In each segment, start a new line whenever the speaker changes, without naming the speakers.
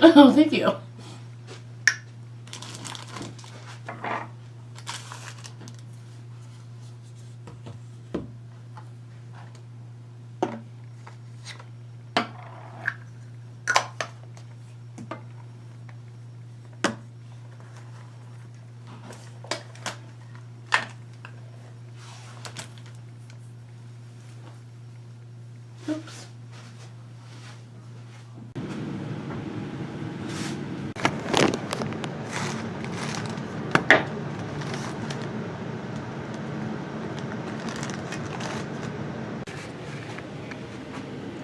Oh, thank you. Oops.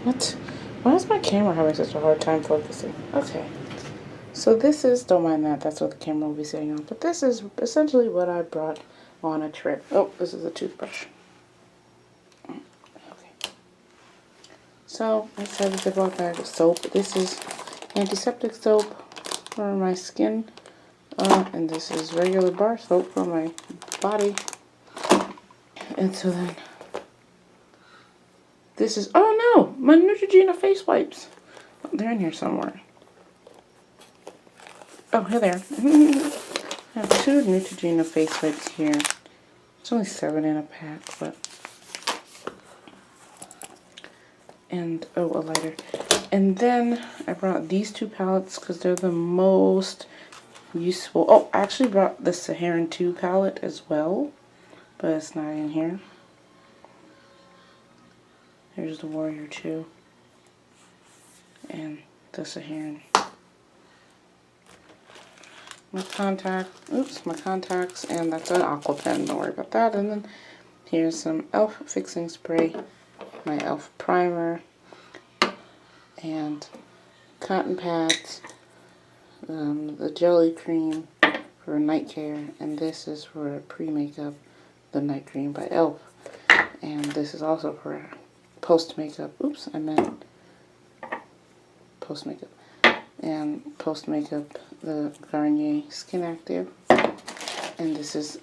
What? Why is my camera having such a hard time focusing? Okay. So this is, don't mind that, that's what the camera will be sitting on. But this is essentially what I brought on a trip. Oh, this is a toothbrush. Okay. So I decided to bought a bag of soap. This is antiseptic soap for my skin. And this is regular bar soap for my body. And so then, this is, oh no, my Neutrogena face wipes. Oh, they're in here somewhere. Oh, here they are. I have 2 Neutrogena face wipes here. It's only 7 in a pack, but. And, oh, a lighter. And then I brought these 2 palettes because they're the most useful. Oh, I actually brought the Saharan 2 palette as well, but it's not in here. Here's the Warrior 2 and the Saharan. My contacts, and that's an aqua pen, don't worry about that. And then here's some e.l.f. fixing spray, my e.l.f. primer, and cotton pads, the jelly cream for night care, and this is for pre-makeup, the night cream by e.l.f. And this is also for post-makeup. Oops, I meant post-makeup. And post-makeup, the Garnier Skin Active. And this is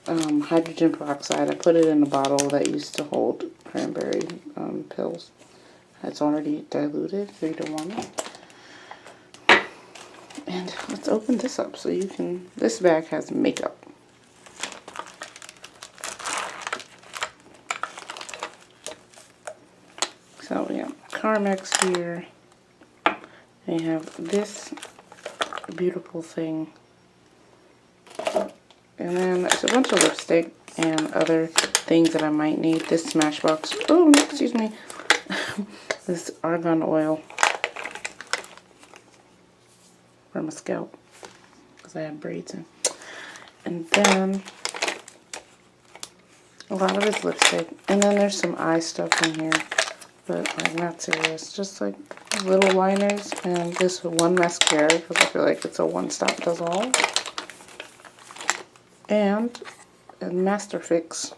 hydrogen peroxide. I put it in a bottle that used to hold cranberry pills. It's already diluted, 3:1. And let's open this up so you can, this bag has makeup. So yeah, Carmex here. They have this beautiful thing. And then there's a bunch of lipstick and other things that I might need. This Smashbox, oh, excuse me, this argan oil for my scalp because I have braids in. And then a lot of it's lipstick. And then there's some eye stuff in here, but like not serious, just like little liners and this one mascara because I feel like it's a one-stop does all. And Master Fix.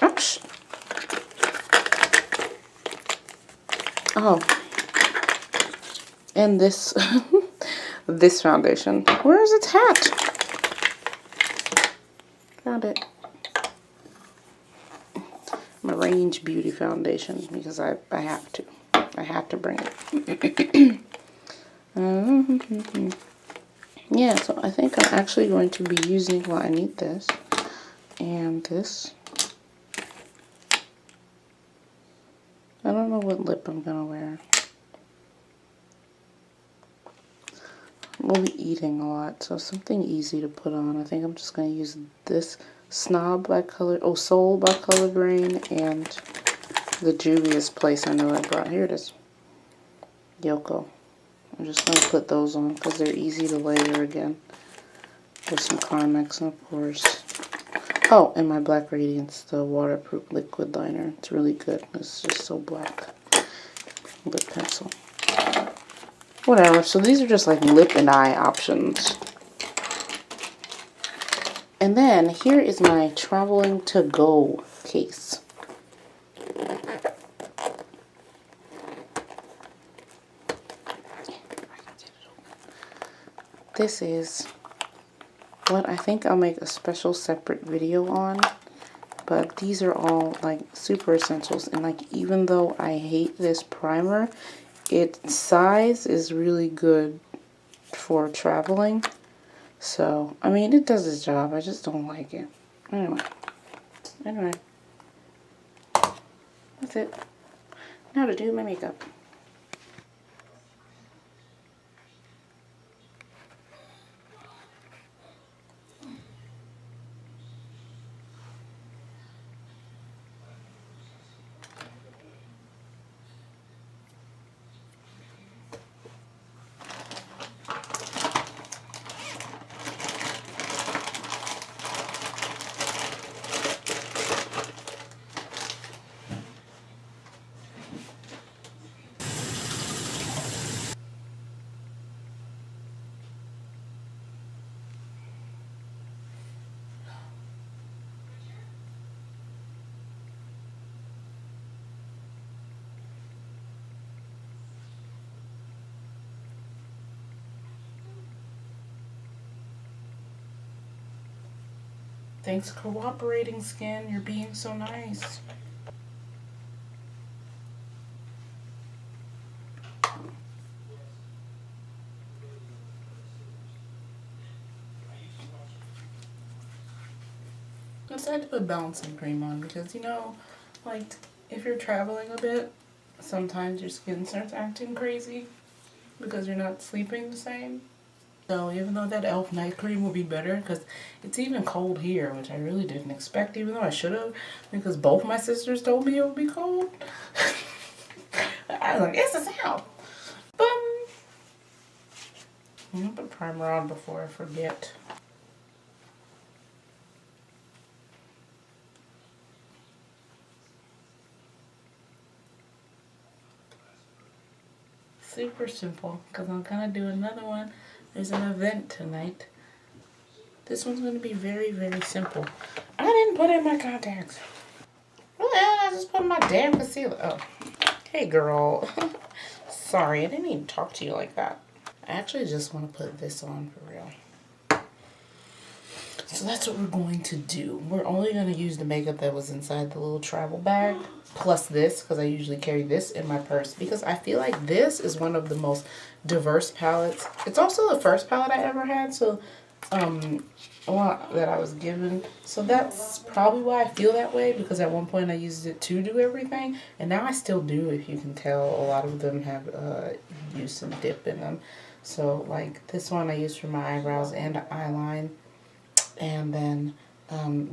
Ouch! Oh, and this this foundation. Where is its hat? Found it. My Range Beauty foundation because I have to. I have to bring it. Yeah, so I think I'm actually going to be using, well, I need this and this. I don't know what lip I'm gonna wear. We'll be eating a lot, so something easy to put on. I think I'm just gonna use this Snob by Color, oh, Soul by Color Grain, and the JUVIA'S Place I know I brought. Here it is. Yoko. I'm just going to put those on because they're easy to layer again. There's some Carmex, and of course. Oh, and my Black Radiance, the waterproof liquid liner. It's really good. It's just so black. Lip pencil. Whatever. So these are just like lip and eye options. And then here is my traveling to go case. This is what I think I'll make a special separate video on. But these are all like super essentials. And like, even though I hate this primer, its size is really good for traveling. So, I mean, it does its job. I just don't like it. Anyway. That's it. Now to do my makeup. Thanks for cooperating, skin. You're being so nice. I decided to put balancing cream on because, you know, like, if you're traveling a bit, sometimes your skin starts acting crazy because you're not sleeping the same. So even though that e.l.f. night cream will be better, because it's even cold here, which I really didn't expect, even though I should have, because both my sisters told me it would be cold. I was like, it's the South. I'm gonna put primer on before I forget. Super simple, because I'm gonna do another one. There's an event tonight. This one's gonna be very, very simple. I didn't put in my contacts. Well, I just put my damn concealer. Oh, hey girl. Sorry, I didn't even talk to you like that. I actually just want to put this on for real. So that's what we're going to do. We're only going to use the makeup that was inside the little travel bag, plus this, because I usually carry this in my purse, because I feel like this is one of the most diverse palettes. It's also the first palette I ever had, so one that I was given. So that's probably why I feel that way, because at one point I used it to do everything, and now I still do. If you can tell, a lot of them have use and dip in them. So like this one I use for my eyebrows and eyeline. And then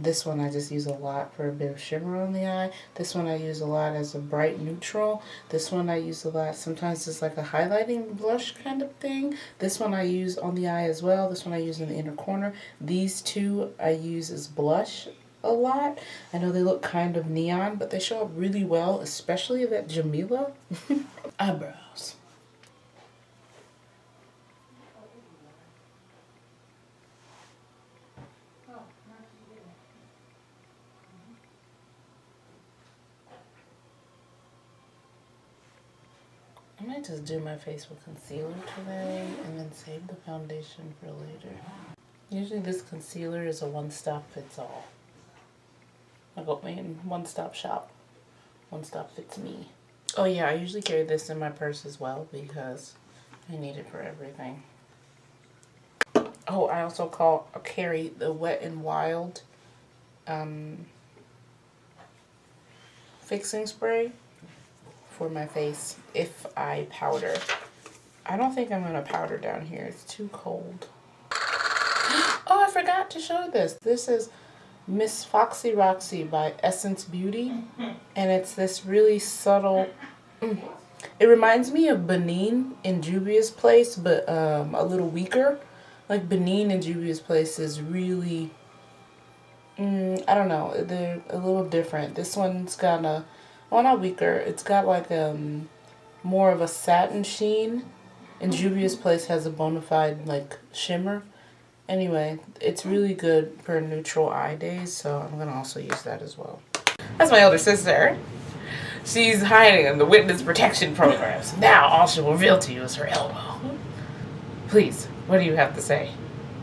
this one I just use a lot for a bit of shimmer on the eye. This one I use a lot as a bright neutral. This one I use a lot, sometimes it's like a highlighting blush kind of thing. This one I use on the eye as well. This one I use in the inner corner. These two I use as blush a lot. I know they look kind of neon, but they show up really well, especially that Jamila eyebrows. I might just do my face with concealer today and then save the foundation for later. Usually this concealer is a one-stop fits all. I got me in one-stop shop. One stop fits me. Oh yeah, I usually carry this in my purse as well because I need it for everything. Oh, I also carry the Wet n Wild fixing spray for my face if I powder. I don't think I'm gonna powder down here. It's too cold. Oh, I forgot to show this. This is Miss Foxy Roxy by Essence Beauty, and it's this really subtle. It reminds me of Benin in Juvia's Place, but a little weaker. Like Benin in Juvia's Place is really, I don't know, they're a little different. This one's got a, well, not weaker, it's got like more of a satin sheen, and Juvia's Place has a bona fide like shimmer. Anyway, it's really good for neutral eye days, so I'm gonna also use that as well. That's my older sister. She's hiding in the witness protection program, so now all she will reveal to you is her elbow. Please, what do you have to say?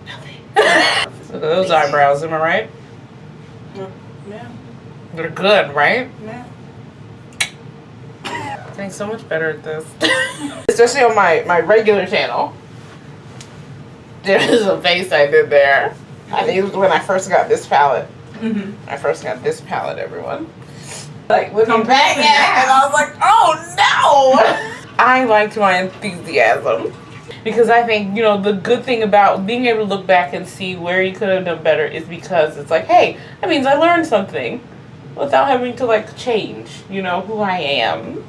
Nothing. Look at those eyebrows, am I right? Yeah. They're good, right?
Yeah.
I'm getting so much better at this. Especially on my regular channel. There's a face I did there. I think it was when I first got this palette. I first got this palette, everyone. Like, looking back at it, and I was like, oh no! I liked my enthusiasm. Because I think, you know, the good thing about being able to look back and see where you could have done better is because it's like, hey, that means I learned something without having to, like, change, you know, who I am.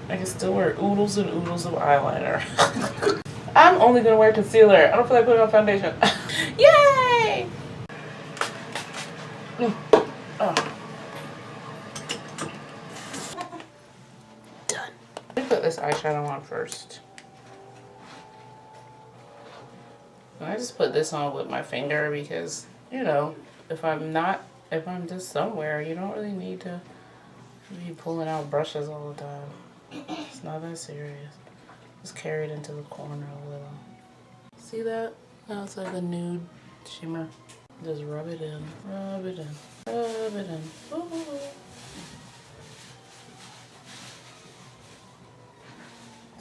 I can still wear oodles and oodles of eyeliner. I'm only going to wear concealer. I don't feel like putting on foundation. Yay! Oh. Done. Let me put this eyeshadow on first. And I just put this on with my finger because, you know, if I'm just somewhere, you don't really need to be pulling out brushes all the time. It's not that serious. Just carry it into the corner a little. See that? Now it's like a nude shimmer. Just rub it in, rub it in, rub it in. Ooh.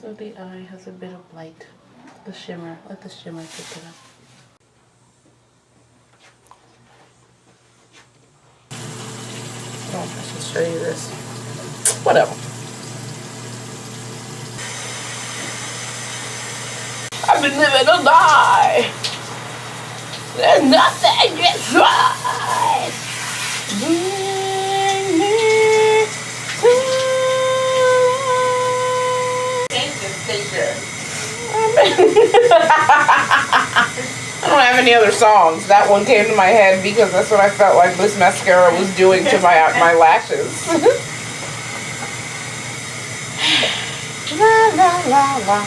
So the eye has a bit of light. The shimmer, let the shimmer pick it up. Oh, I should show you this. Whatever. I've been living a lie. There's nothing you try. Bring me to change this picture. I don't have any other songs. That one came to my head because that's what I felt like this mascara was doing to my lashes. La la la la.